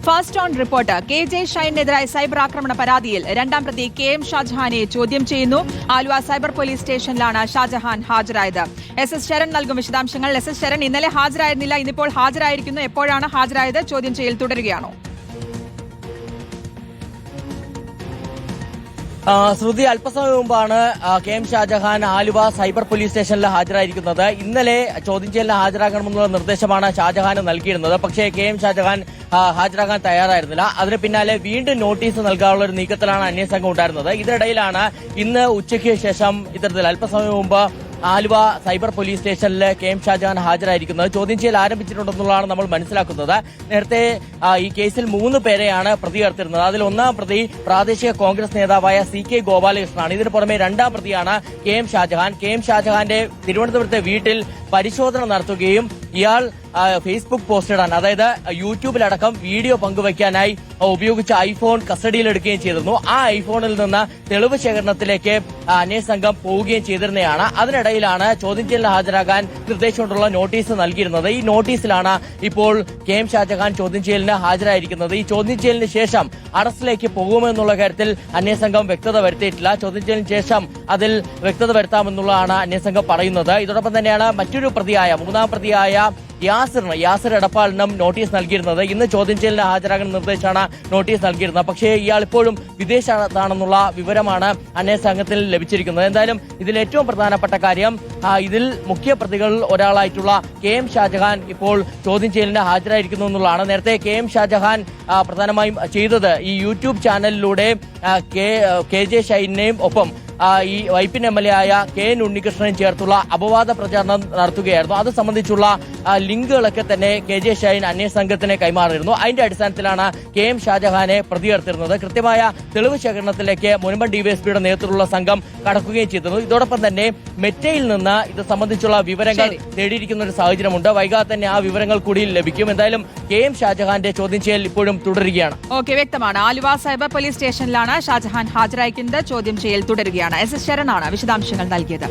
First on report KJ ഷൈനെതിരായ cyber ആക്രമണ പരാതിയിൽ രണ്ടാം പ്രതി KM ഷാജഹാനെ ചോദ്യം ചെയ്യുന്നു. ആലുവ സൈബർ പോലീസ് സ്റ്റേഷനിലാണ് ഷാജഹാൻ ഹാജരായത്. SS ശരൺ നൽകും വിശദാംശങ്ങൾ. SS ശരൺ, ഇന്നലെ ഹാജരായിരുന്നില്ല, ഇന്നിപ്പോൾ ഹാജരായിരിക്കുന്നു. എപ്പോഴാണ് ഹാജരായത്? ചോദ്യം ചെയ്യൽ തുടരുകയാണോ? ശ്രുതി, അല്പസമയം മുമ്പാണ് KM Shajahan Aluva cyber police സ്റ്റേഷനിൽ ഹാജരായിരിക്കുന്നത്. ഇന്നലെ ചോദ്യം ചെയ്യലിന് ഹാജരാകണമെന്നുള്ള നിർദ്ദേശമാണ് ഷാജഹാന് നൽകിയിരുന്നത്. പക്ഷേ KM ഷാജഹാൻ ഹാജരാകാൻ തയ്യാറായിരുന്നില്ല. അതിന് പിന്നാലെ വീണ്ടും നോട്ടീസ് നൽകാനുള്ള ഒരു നീക്കത്തിലാണ് അന്വേഷണം ഉണ്ടായിരുന്നത്. ഇതിനിടയിലാണ് ഇന്ന് ഉച്ചയ്ക്ക് ശേഷം ഇത്തരത്തിൽ അല്പസമയം മുമ്പ് ആലുവ സൈബർ പോലീസ് സ്റ്റേഷനിൽ KM ഷാജഹാൻ ഹാജരായിരിക്കുന്നത്. ചോദ്യം ചെയ്യൽ ആരംഭിച്ചിട്ടുണ്ടെന്നുള്ളതാണ് നമ്മൾ മനസ്സിലാക്കുന്നത്. നേരത്തെ ഈ കേസിൽ 3 പേരെയാണ് പ്രതി ചേർത്തിരുന്നത്. അതിൽ ഒന്നാം പ്രതി പ്രാദേശിക കോൺഗ്രസ് നേതാവായ CK ഗോപാലകൃഷ്ണനാണ്. ഇതിനു പുറമെ രണ്ടാം പ്രതിയാണ് KM ഷാജഹാൻ. KM ഷാജഹാന്റെ തിരുവനന്തപുരത്തെ വീട്ടിൽ പരിശോധന നടത്തുകയും ഇയാൾ ഫേസ്ബുക്ക് പോസ്റ്റ് ഇടാൻ, അതായത് യൂട്യൂബിലടക്കം വീഡിയോ പങ്കുവയ്ക്കാനായി ഉപയോഗിച്ച ഐഫോൺ കസ്റ്റഡിയിലെടുക്കുകയും ചെയ്തിരുന്നു. ആ ഐഫോണിൽ നിന്ന് തെളിവ് ശേഖരണത്തിലേക്ക് അന്വേഷണ സംഘം പോവുകയും ചെയ്തിരുന്നതാണ്. അതിനിടയിലാണ് ചോദ്യം ചെയ്യലിന് ഹാജരാകാൻ നിർദ്ദേശിച്ചുകൊണ്ടുള്ള നോട്ടീസ് നൽകിയിരുന്നത്. ഈ നോട്ടീസിലാണ് ഇപ്പോൾ KM ഷാജഹാൻ ചോദ്യം ചെയ്യലിന് ഹാജരായിരിക്കുന്നത്. ഈ ചോദ്യം ചെയ്യലിന് ശേഷം അറസ്റ്റിലേക്ക് പോകുമെന്നുള്ള കാര്യത്തിൽ അന്വേഷണ സംഘം വ്യക്തത വരുത്തിയിട്ടില്ല. ചോദ്യം ചെയ്യലിന് ശേഷം അതിൽ വ്യക്തത വരുത്താമെന്നുള്ളതാണ് അന്വേഷണ സംഘം പറയുന്നത്. ഇതോടൊപ്പം തന്നെയാണ് മറ്റൊരു പ്രതിയായ 3ാം പ്രതിയായ യാസിർ എടപ്പാളിനും നോട്ടീസ് നൽകിയിരുന്നത്. ഇന്ന് ചോദ്യം ചെയ്യലിന് ഹാജരാകാൻ നിർദ്ദേശിച്ചാണ് നോട്ടീസ് നൽകിയിരുന്നത്. പക്ഷേ ഇയാൾ ഇപ്പോഴും വിദേശത്താണെന്നുള്ള വിവരമാണ് അന്വേഷണ സംഘത്തിൽ ലഭിച്ചിരിക്കുന്നത്. എന്തായാലും ഇതിൽ ഏറ്റവും പ്രധാനപ്പെട്ട കാര്യം, ഇതിൽ മുഖ്യ പ്രതികളിൽ ഒരാളായിട്ടുള്ള KM ഷാജഹാൻ ഇപ്പോൾ ചോദ്യം ചെയ്യലിന് ഹാജരായിരിക്കുന്നു എന്നുള്ളതാണ്. നേരത്തെ KM ഷാജഹാൻ പ്രധാനമായും ചെയ്തത് ഈ യൂട്യൂബ് ചാനലിലൂടെ KJ ഷൈനെയും ഒപ്പം ഈ വൈപ്പിൻ MLA ആയ KN ഉണ്ണികൃഷ്ണനും ചേർത്തുള്ള അപവാദ പ്രചാരണം നടത്തുകയായിരുന്നു. അത് സംബന്ധിച്ചുള്ള ലിങ്കുകളൊക്കെ തന്നെ KJ ഷൈൻ അന്വേഷണ സംഘത്തിന് കൈമാറിയിരുന്നു. അതിന്റെ അടിസ്ഥാനത്തിലാണ് KM ഷാജഹാനെ പ്രതി ചേർത്തിരുന്നത്. കൃത്യമായ തെളിവ് ശേഖരണത്തിലേക്ക് മുൻപൻ DYSPയുടെ നേതൃത്വത്തിലുള്ള സംഘം കടക്കുകയും ചെയ്തിരുന്നു. ഇതോടൊപ്പം തന്നെ മെറ്റയിൽ നിന്ന് ഇത് സംബന്ധിച്ചുള്ള വിവരങ്ങൾ തേടിയിരിക്കുന്ന ഒരു സാഹചര്യമുണ്ട്. വൈകാതെ തന്നെ ആ വിവരങ്ങൾ കൂടി ലഭിക്കും. എന്തായാലും KM ഷാജഹാന്റെ ചോദ്യം ചെയ്യൽ ഇപ്പോഴും തുടരുകയാണ്. വ്യക്തമാണ്. ആലുവ സൈബർ പോലീസ് സ്റ്റേഷനിലാണ് ഷാജഹാൻ ഹാജരായിരിക്കുന്നത്. ചോദ്യം ചെയ്യൽ തുടരുകയാണ്. SS ശരണാണ് വിശദാംശങ്ങൾ നൽകിയത്.